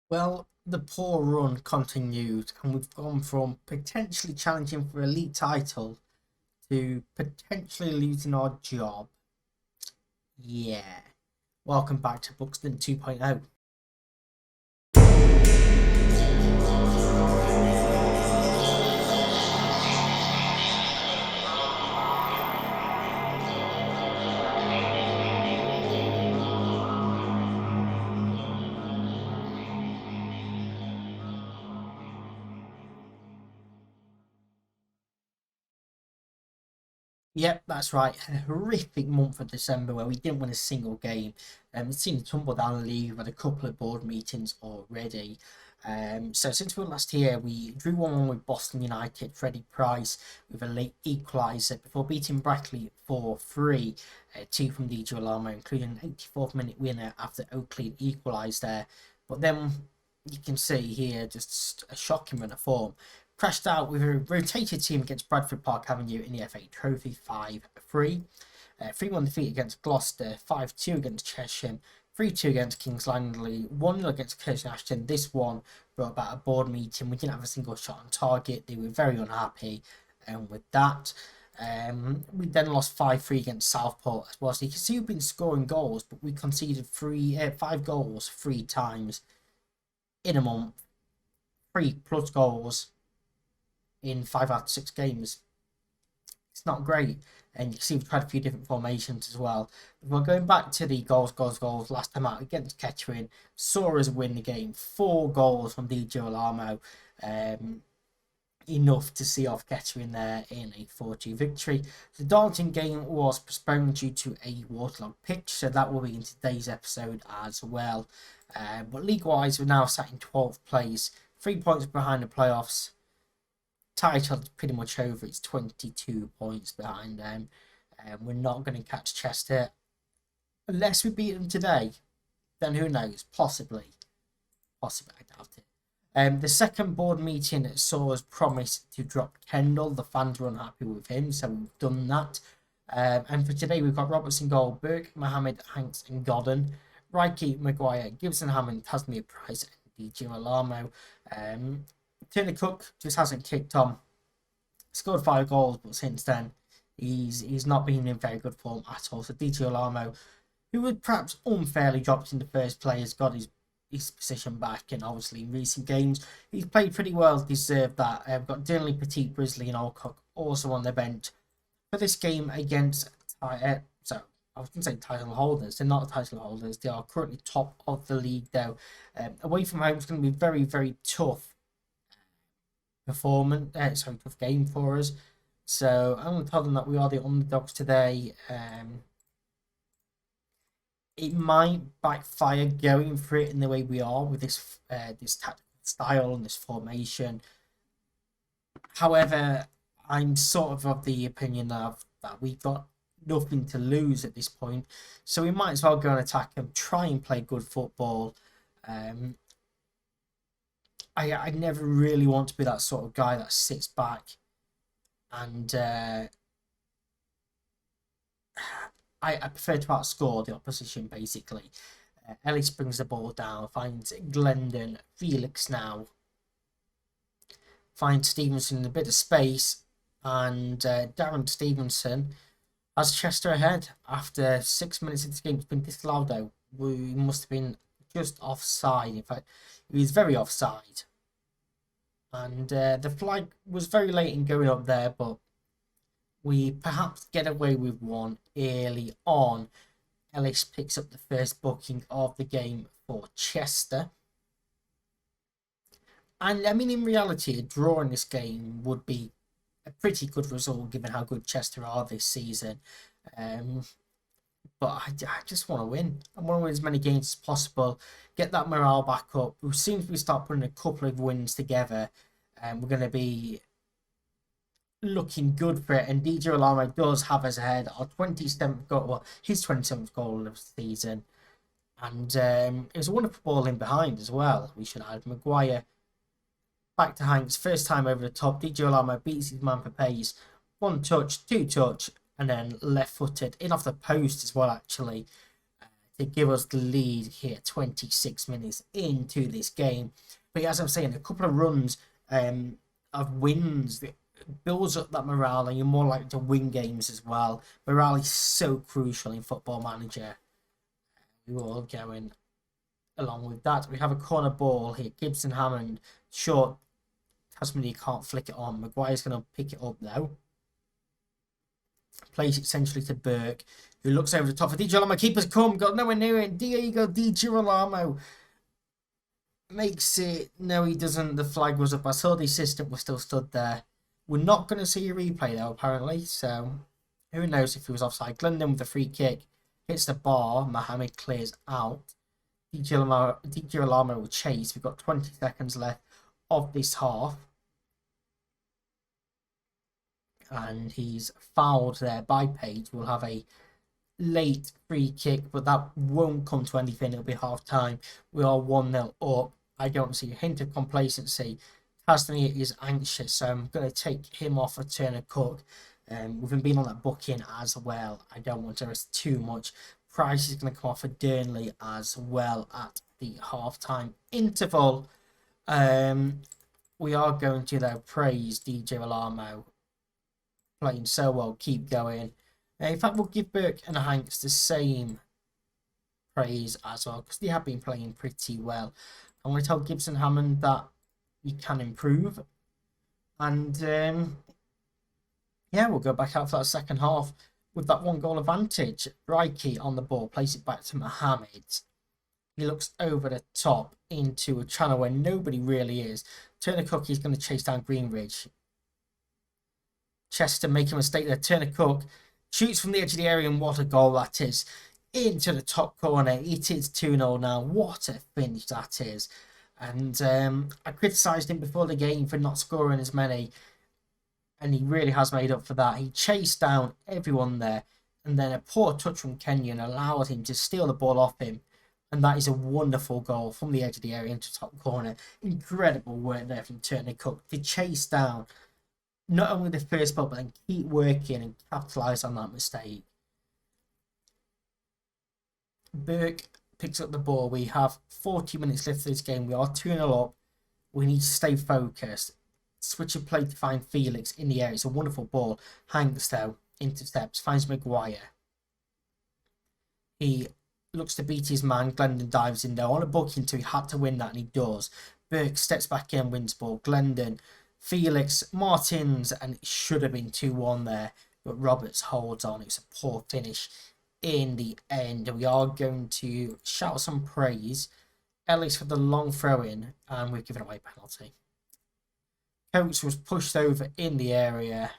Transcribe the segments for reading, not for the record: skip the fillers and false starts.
Well, the poor run continued, and we've gone from potentially challenging for a league title to potentially losing our job. Yeah. Welcome back to Buxton 2.0. Yep, that's right. A horrific month of December where we didn't win a single game. It's seen a tumble down the league. We've had a couple of board meetings already. So since we were last here, we drew 1-1 with Boston United, Freddie Price with a late equaliser before beating Brackley 4-3, two from DJ Alamo, including an 84th minute winner after Oakley equalised there. But then you can see here just a shocking run of form. Crashed out with a rotated team against Bradford Park Avenue in the FA Trophy 5-3. 3-1 defeat against Gloucester, 5-2 against Chesham, 3-2 against Kings Langley, 1-0 against Kirsten Ashton. This one brought about a board meeting. We didn't have a single shot on target. They were very unhappy with that. We then lost 5-3 against Southport as well. So you can see we've been scoring goals, but we conceded 5 goals 3 times in a month. 3+ goals in 5 out of 6 games. It's not great. And you can see we've tried a few different formations as well. But we're going back to the goals last time out against Kettering. Saw us win the game. 4 goals from DJ Alamo. Enough to see off Kettering there in a 4-2 victory. The Darlington game was postponed due to a waterlogged pitch, so that will be in today's episode as well. But league-wise, we're now sat in 12th place, 3 points behind the playoffs. Title is pretty much over. It's 22 points behind them. We're not going to catch Chester unless we beat them today. Then who knows? Possibly, I doubt it. The second board meeting saw us promise to drop Kendall. The fans were unhappy with him, so we've done that. And for today, we've got Robertson goal, Burke, Mohammed, Hanks, and Godden, Reiki, Maguire, Gibson, Hammond, Tasmir Price, and DJ Alamo. Turner Cook just hasn't kicked on. Scored 5 goals, but since then he's not been in very good form at all. So DJ Alamo, who was perhaps unfairly dropped in the first play, has got his position back, and obviously in recent games he's played pretty well, deserved that. We've got Durnley, Petit, Brisley, and Alcock also on the bench for this game against so I was going to say title holders. They're not title holders. They are currently top of the league though. Away from home is going to be very, very tough tough game for us. So I'm going to tell them that we are the underdogs today. It might backfire going for it in the way we are with this tactical style and this formation. However, I'm sort of the opinion that we've got nothing to lose at this point, so we might as well go and attack them, try and play good football. I never really want to be that sort of guy that sits back and I prefer to outscore the opposition, basically. Ellis brings the ball down, finds Glendon, Felix now, finds Stevenson in a bit of space, and Darren Stevenson has Chester ahead after 6 minutes into the game. It's been disallowed though. We must have been just offside. In fact, he was very offside. And the flag was very late in going up there, but we perhaps get away with one early on. Ellis picks up the first booking of the game for Chester. And I mean, in reality, a draw in this game would be a pretty good result given how good Chester are this season. But I just want to win. I want to win as many games as possible, get that morale back up. We seem to be start putting a couple of wins together, and we're going to be looking good for it. And DJ Alamo does have us ahead. Our 27th goal, well, his 27th goal of the season. And it was a wonderful ball in behind as well. We should add Maguire back to Hanks, first time over the top. DJ Alamo beats his man for pace. 1 touch, 2 touch, and then left-footed in off the post as well, actually, to give us the lead here 26 minutes into this game. But as I'm saying, a couple of runs of wins that builds up that morale, and you're more likely to win games as well. Morale is so crucial in Football Manager. We're all going along with that. We have a corner ball here. Gibson Hammond, short. Tasmania can't flick it on. Maguire's going to pick it up though. Plays it centrally to Burke, who looks over the top for Di Girolamo. Keeper's come, got nowhere near it. Diego Di Girolamo makes it. No, he doesn't. The flag was up. I saw the assistant was still stood there. We're not going to see a replay though, apparently. So who knows if he was offside. Glendon with the free kick. Hits the bar. Mohamed clears out. Di Girolamo will chase. We've got 20 seconds left of this half. And he's fouled there by Page. We'll have a late free kick, but that won't come to anything. It'll be half time. We are 1-0 up. I don't see a hint of complacency. Tasmania is anxious, so I'm going to take him off for Turner Cook. With him being on that booking as well, I don't want to risk too much. Price is going to come off for Durnley as well at the half-time interval. We are going to, though, praise Di Girolamo. Playing so well, keep going. In fact, we'll give Burke and Hanks the same praise as well, because they have been playing pretty well. I'm going to tell Gibson Hammond that he can improve. And yeah, we'll go back out for that second half with that 1-goal advantage. Reiki on the ball, place it back to Mohamed. He looks over the top into a channel where nobody really is. Turner Cook is going to chase down Greenridge. Chester making a mistake there. Turner Cook shoots from the edge of the area, and what a goal that is. Into the top corner. It is 2-0 now. What a finish that is. And I criticised him before the game for not scoring as many. And he really has made up for that. He chased down everyone there. And then a poor touch from Kenyon allowed him to steal the ball off him. And that is a wonderful goal from the edge of the area into top corner. Incredible work there from Turner Cook to chase down not only the first ball, but then keep working and capitalise on that mistake. Burke picks up the ball. We have 40 minutes left of this game. We are 2-0 up. We need to stay focused. Switch of play to find Felix in the area. It's a wonderful ball. Hanks, though, intercepts, finds Maguire. He looks to beat his man. Glendon dives in there on a booking, so he had to win that, and he does. Burke steps back in and wins ball. Glendon, Felix, Martins, and it should have been 2-1 there, but Roberts holds on. It's a poor finish in the end. We are going to shout some praise. Ellis for the long throw-in, and we've given away a penalty. Coates was pushed over in the area.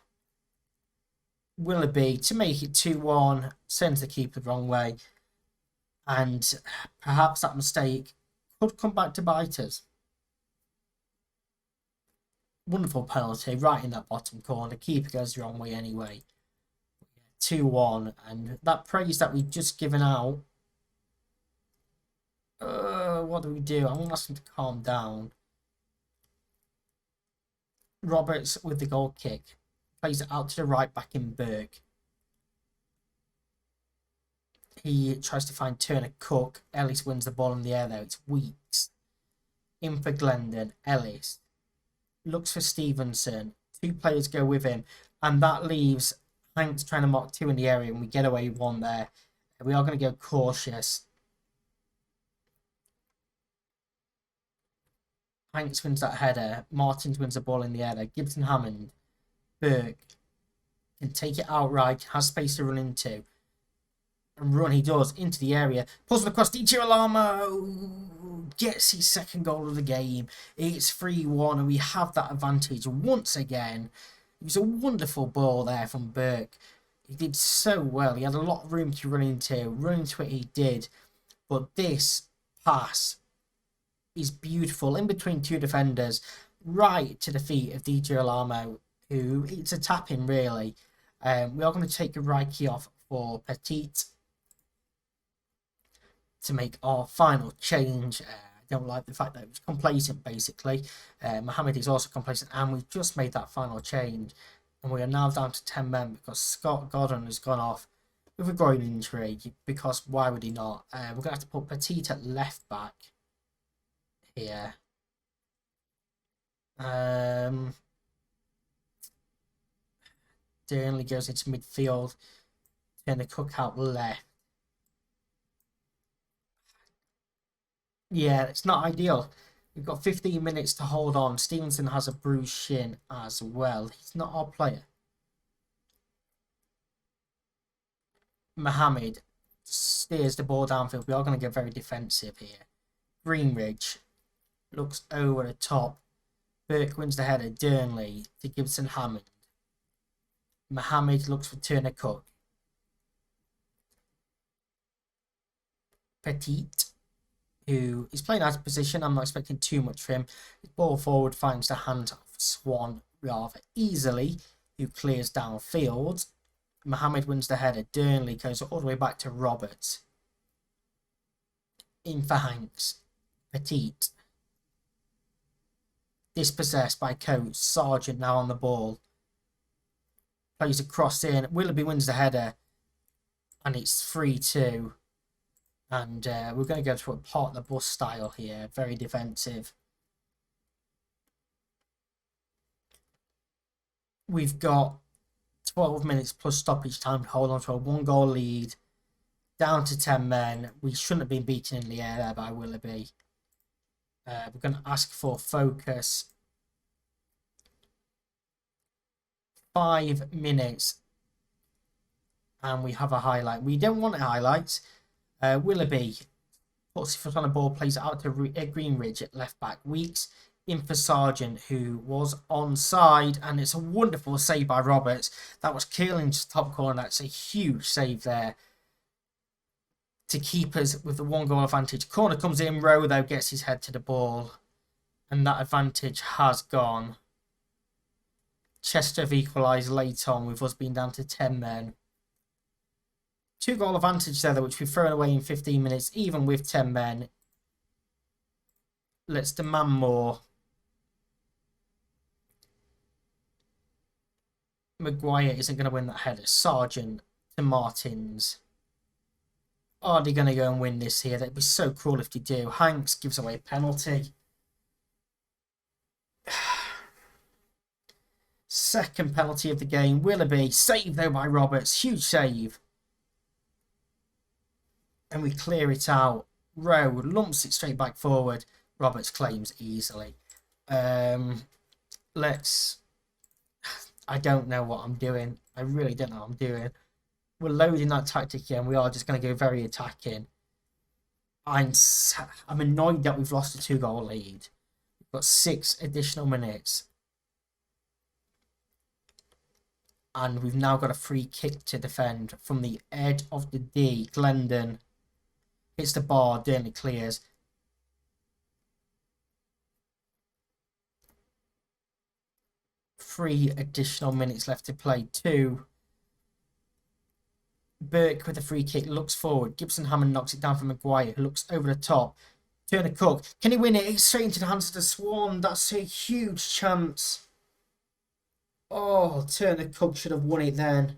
Willoughby to make it 2-1, sends the keeper the wrong way, and perhaps that mistake could come back to bite us. Wonderful penalty right in that bottom corner. Keeper goes the wrong way anyway. 2-1, and that praise that we've just given out. What do we do? I'm going to ask him to calm down. Roberts with the goal kick. Plays it out to the right back in Burke. He tries to find Turner Cook. Ellis wins the ball in the air though. It's Weeks. In for Glendon. Ellis looks for Stevenson. Two players go with him. And that leaves Hanks trying to mark two in the area. And we get away with one there. We are going to go cautious. Hanks wins that header. Martins wins the ball in the air there. Gibson Hammond. Burke can take it outright. Has space to run into. And run he does into the area. Pulls it across. Di Girolamo gets his second goal of the game. It's 3-1 and we have that advantage once again. It was a wonderful ball there from Burke. He did so well. He had a lot of room to run into. Run into it he did. But this pass is beautiful. In between two defenders. Right to the feet of Di Girolamo. Who, it's a tap-in really. We are going to take a right key off for Petit to make our final change. I don't like the fact that it was complacent basically. Mohamed is also complacent and we've just made that final change. And we are now down to 10 men because Scott Godden has gone off with a groin injury, because why would he not? We're going to have to put Petit at left back here. Burnley goes into midfield. Turner Cook out left. Yeah, it's not ideal. We've got 15 minutes to hold on. Stevenson has a bruised shin as well. He's not our player. Mohamed steers the ball downfield. We are going to get very defensive here. Greenridge looks over the top. Burke wins the header. Burnley to Gibson Hammond. Mohamed looks for Turner Cook. Petit, who is playing out of position. I'm not expecting too much from him. His ball forward finds the hand of Swan rather easily, who clears downfield. Mohamed wins the header. Burnley goes all the way back to Roberts. In for Hanks. Petit. Dispossessed by Coates. Sargent now on the ball. Plays a cross in. Willoughby wins the header. And it's 3-2. And we're going to go to a part of the bus style here. Very defensive. We've got 12 minutes plus stoppage time to hold on to a 1-goal lead. Down to 10 men. We shouldn't have been beaten in the air there by Willoughby. We're going to ask for focus. 5 minutes. And we have a highlight. We don't want a highlight. Willoughby puts his foot on the ball, plays it out to Greenridge at left back. Weeks in for Sargent, who was onside, and it's a wonderful save by Roberts. That was Keelan's top corner. That's a huge save there to keep us with the 1-goal advantage. Corner comes in, Rowe though gets his head to the ball, and that advantage has gone. Chester have equalised late on with us being down to 10 men. 2-goal advantage there, which we've thrown away in 15 minutes, even with 10 men. Let's demand more. Maguire isn't going to win that header. Sargent to Martins. Are they going to go and win this here? That'd be so cruel if they do. Hanks gives away a penalty. Second penalty of the game. Willoughby. Saved though by Roberts. Huge save. And we clear it out. Rowe lumps it straight back forward. Roberts claims easily. I don't know what I'm doing. I really don't know what I'm doing. We're loading that tactic here, and we are just going to go very attacking. I'm annoyed that we've lost a 2-goal lead. We've got 6 additional minutes. And we've now got a free kick to defend from the edge of the D. Glendon hits the bar, Burnley clears. Three additional minutes left to play. 2. Burke with a free kick looks forward. Gibson Hammond knocks it down from Maguire, who looks over the top. Turner Cook. Can he win it? It's straight into the hands of the Swan. That's a huge chance. Oh, Turner Cook should have won it then.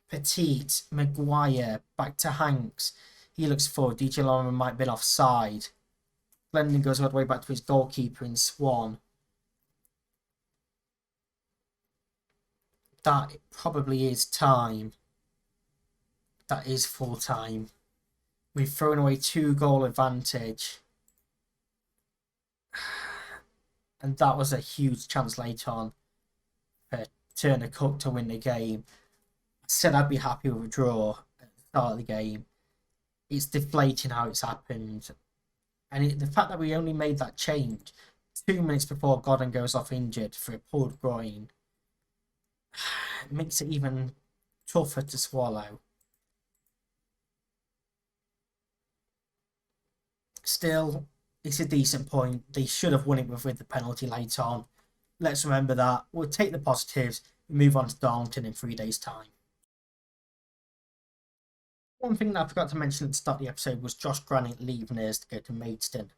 Petit, Maguire, back to Hanks. He looks forward. DJ Lorman might have been offside. Glendon goes all the way back to his goalkeeper in Swan. That probably is time. That is full time. We've thrown away 2-goal advantage. And that was a huge chance late on for Turner Cook to win the game. I said I'd be happy with a draw at the start of the game. It's deflating how it's happened. And the fact that we only made that change 2 minutes before Godden goes off injured for a pulled groin makes it even tougher to swallow. Still, it's a decent point. They should have won it with the penalty late on. Let's remember that. We'll take the positives and move on to Darlington in 3 days' time. One thing that I forgot to mention at the start of the episode was Josh Granite leaving us to go to Maidstone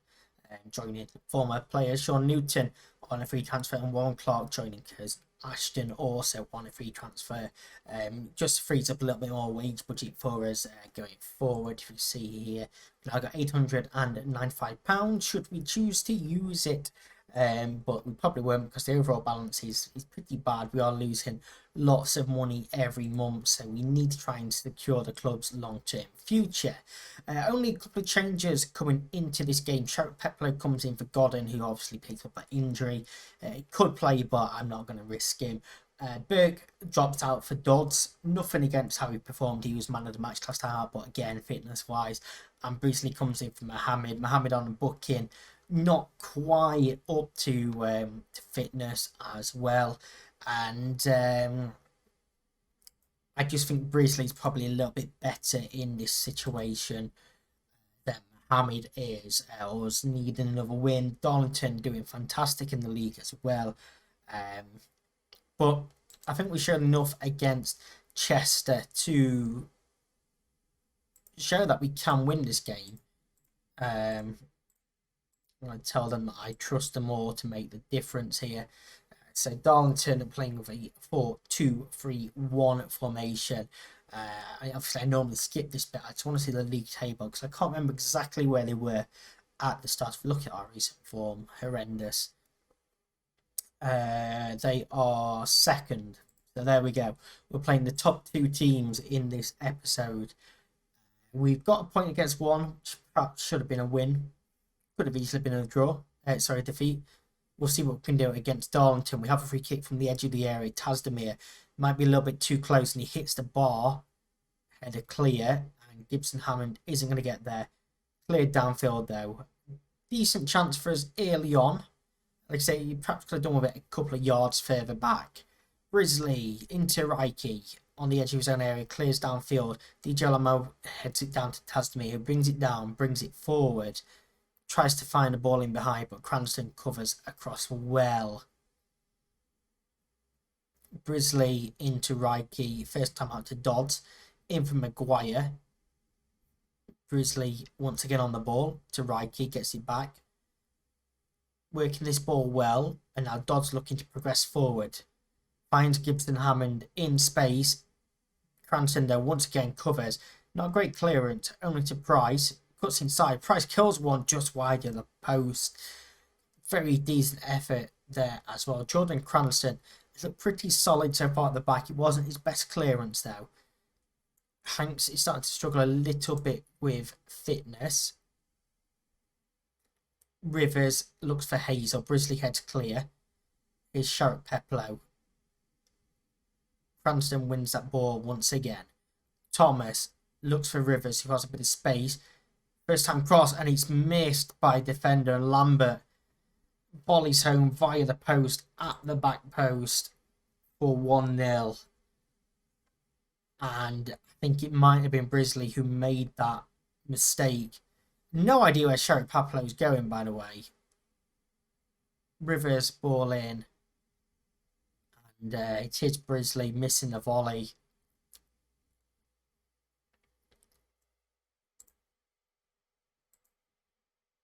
and joining former player Sean Newton on a free transfer, and Warren Clark joining us Ashton also on a free transfer. Just frees up a little bit more wage budget for us going forward. If you see here, I got £895 should we choose to use it. But we probably won't, because the overall balance is pretty bad. We are losing lots of money every month, so we need to try and secure the club's long-term future. Only a couple of changes coming into this game. Sherrick Peplow comes in for Godden, who obviously picked up that injury. He could play, but I'm not going to risk him. Burke dropped out for Dodds. Nothing against how he performed. He was man of the match last time out, but again, fitness-wise. And Brisley comes in for Mohammed. Mohammed on a booking. Not quite up to fitness as well. And I just think Brisley's probably a little bit better in this situation than Mohammed is. Us needing another win. Darlington doing fantastic in the league as well. But I think we showed enough against Chester to show that we can win this game. I'm going to tell them that I trust them all to make the difference here. So Darlington are playing with a 4-2-3-1 formation. Obviously, I normally skip this bit. I just want to see the league table because I can't remember exactly where they were at the start. If we look at our recent form, horrendous. They are second. So there we go. We're playing the top two teams in this episode. We've got a point against one, which perhaps should have been a win. Could have easily been a draw. Defeat. We'll see what we can do against Darlington. We have a free kick from the edge of the area. Tasdemir might be a little bit too close and he hits the bar. Header clear. And Gibson Hammond isn't going to get there. Cleared downfield though. Decent chance for us early on. Like I say, you perhaps could have done with it a couple of yards further back. Brisley into Reiki on the edge of his own area. Clears downfield. DJ Lamo heads it down to Tasdemir, who brings it down, brings it forward. Tries to find the ball in behind, but Cranston covers across well. Brisley into Reiki. First time out to Dodds. In from Maguire. Brisley once again on the ball to Reiki. Gets it back. Working this ball well. And now Dodds looking to progress forward. Finds Gibson Hammond in space. Cranston though once again covers. Not a great clearance. Only to Price. Cuts inside. Price kills one just wide of the post. Very decent effort there as well. Jordan Cranston has looked pretty solid so far at the back. It wasn't his best clearance though. Hanks is starting to struggle a little bit with fitness. Rivers looks for Hazel. Brisley heads clear. Here's Sherrick Peplow. Cranston wins that ball once again. Thomas looks for Rivers, who has a bit of space. First time cross, and it's missed by defender Lambert. Volleys home via the post at the back post for 1-0. And I think it might have been Brisley who made that mistake. No idea where Sherrick Peplow is going, by the way. Rivers ball in. And it is Brisley missing the volley.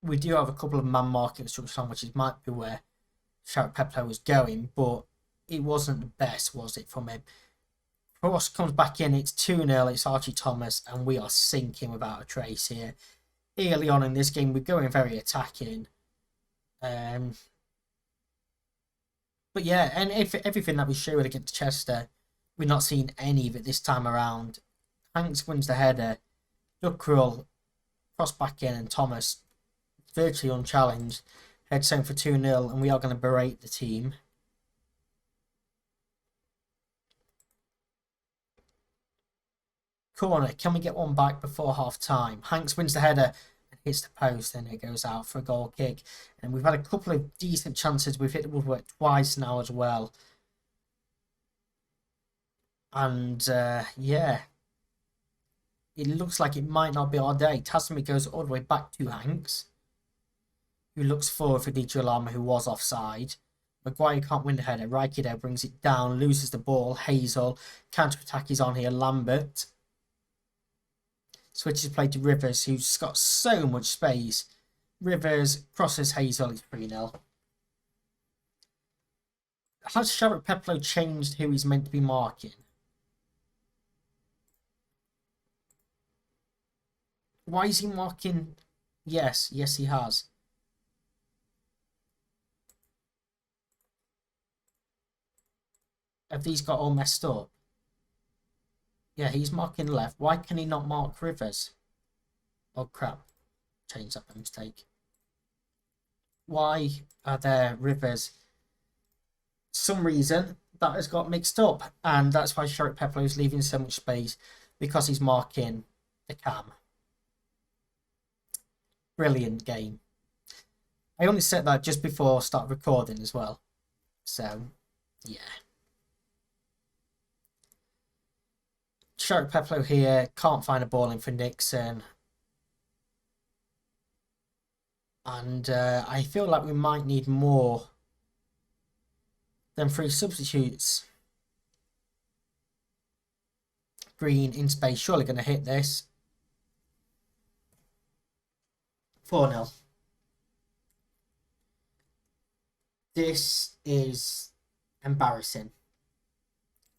We do have a couple of man marking instructions on, which might be where Sherrick Peplow was going, but it wasn't the best, was it, from him? Cross comes back in, it's 2-0, it's Archie Thomas, and we are sinking without a trace here. Early on in this game, we're going very attacking. But yeah, and everything that we showed against Chester, we're not seeing any of it this time around. Hanks wins the header, Duckrill cross back in, and Thomas virtually unchallenged heads home for 2-0, and we are going to berate the team. Corner, can we get one back before half time? Hanks wins the header and hits the post, and it goes out for a goal kick. And we've had a couple of decent chances. We've hit the woodwork twice now as well. And yeah, it looks like it might not be our day. Tasman goes all the way back to Hanks, who looks forward for Di Girolamo, who was offside. Maguire can't win the header. Reikido brings it down, loses the ball. Hazel, counter-attack is on here. Lambert switches play to Rivers, who's got so much space. Rivers crosses Hazel, it's 3-0. Has Sherritt Peplow changed who he's meant to be marking? Why is he marking? Yes, he has. Have these got all messed up? Yeah, he's marking left. Why can he not mark Rivers? Oh, crap. Change that by mistake. Why are there Rivers? Some reason that has got mixed up, and that's why Sherritt Peplow is leaving so much space, because he's marking the cam. Brilliant game. I only set that just before I start recording as well. So, yeah. Sherritt Peplow here, can't find a ball in for Nixon. And I feel like we might need more than 3 substitutes. Green in space, surely going to hit this. 4-0. This is embarrassing.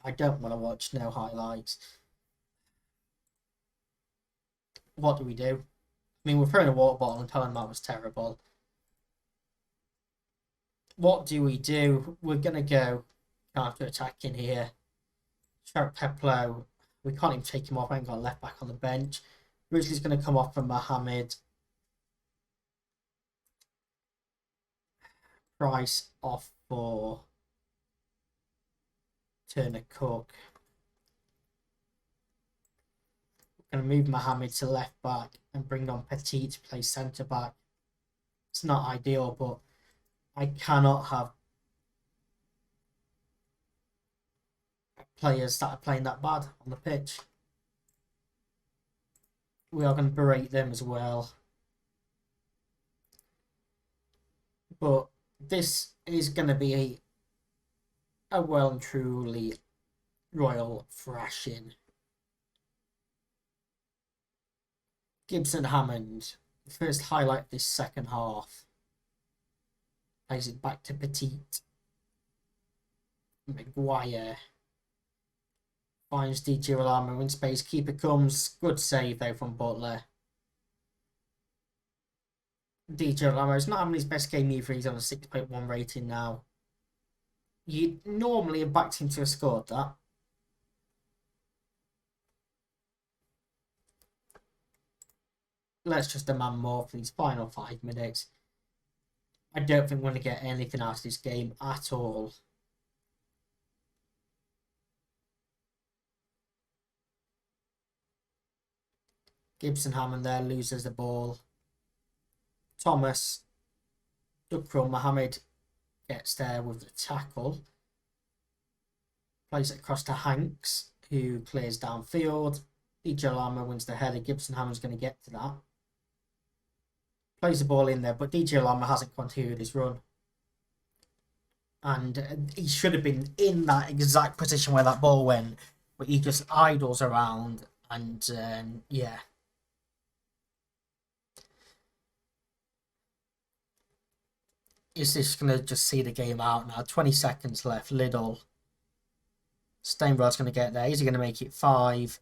I don't want to watch no highlights. What do we do? I mean, we're throwing a water bottle and telling them that was terrible. What do we do? We're going to go counter-attack in here. Sherritt Peplow, we can't even take him off. I ain't got left back on the bench. Grizzly's going to come off from Mohammed. Price off for Turner Cook. We're going to move Mohammed to left back and bring on Petit to play centre back. It's not ideal, but I cannot have players that are playing that bad on the pitch. We are going to berate them as well. But this is going to be a well and truly royal thrashing. Gibson Hammond, first highlight this second half. Plays it back to Petit. Maguire finds Di Girolamo in space. Keeper comes. Good save though from Butler. Di Girolamo is not having his best game either. He's on a 6.1 rating now. You'd normally have backed him to have scored that. Let's just demand more for these final 5 minutes. I don't think we're going to get anything out of this game at all. Gibson Hammond there loses the ball. Thomas, Dukro Mohammed gets there with the tackle. Plays it across to Hanks, who clears downfield. Di Girolamo wins the header. Gibson Hammond's going to get to that. Plays the ball in there, but Di Girolamo hasn't continued his run. And he should have been in that exact position where that ball went, but he just idles around, and yeah. Is this going to just see the game out now? 20 seconds left. Liddell. Steinbrod's going to get there. Is he going to make it 5?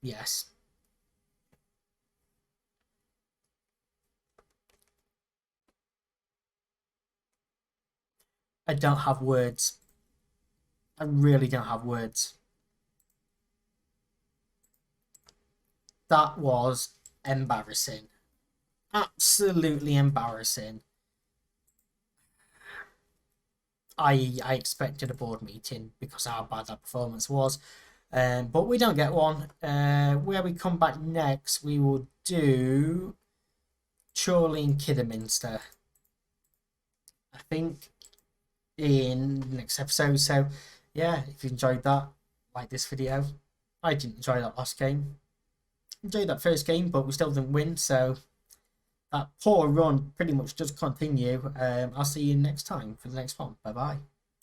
Yes. I don't have words. I really don't have words. That was embarrassing. Absolutely embarrassing. I expected a board meeting because of how bad that performance was. But we don't get one. Where we come back next, we will do Chorley and Kidderminster, I think, in the next episode. So yeah, if you enjoyed that, like this video. I didn't enjoy that last game. Enjoyed that first game, but we still didn't win, so that poor run pretty much does continue. I'll see you next time for the next one. Bye bye.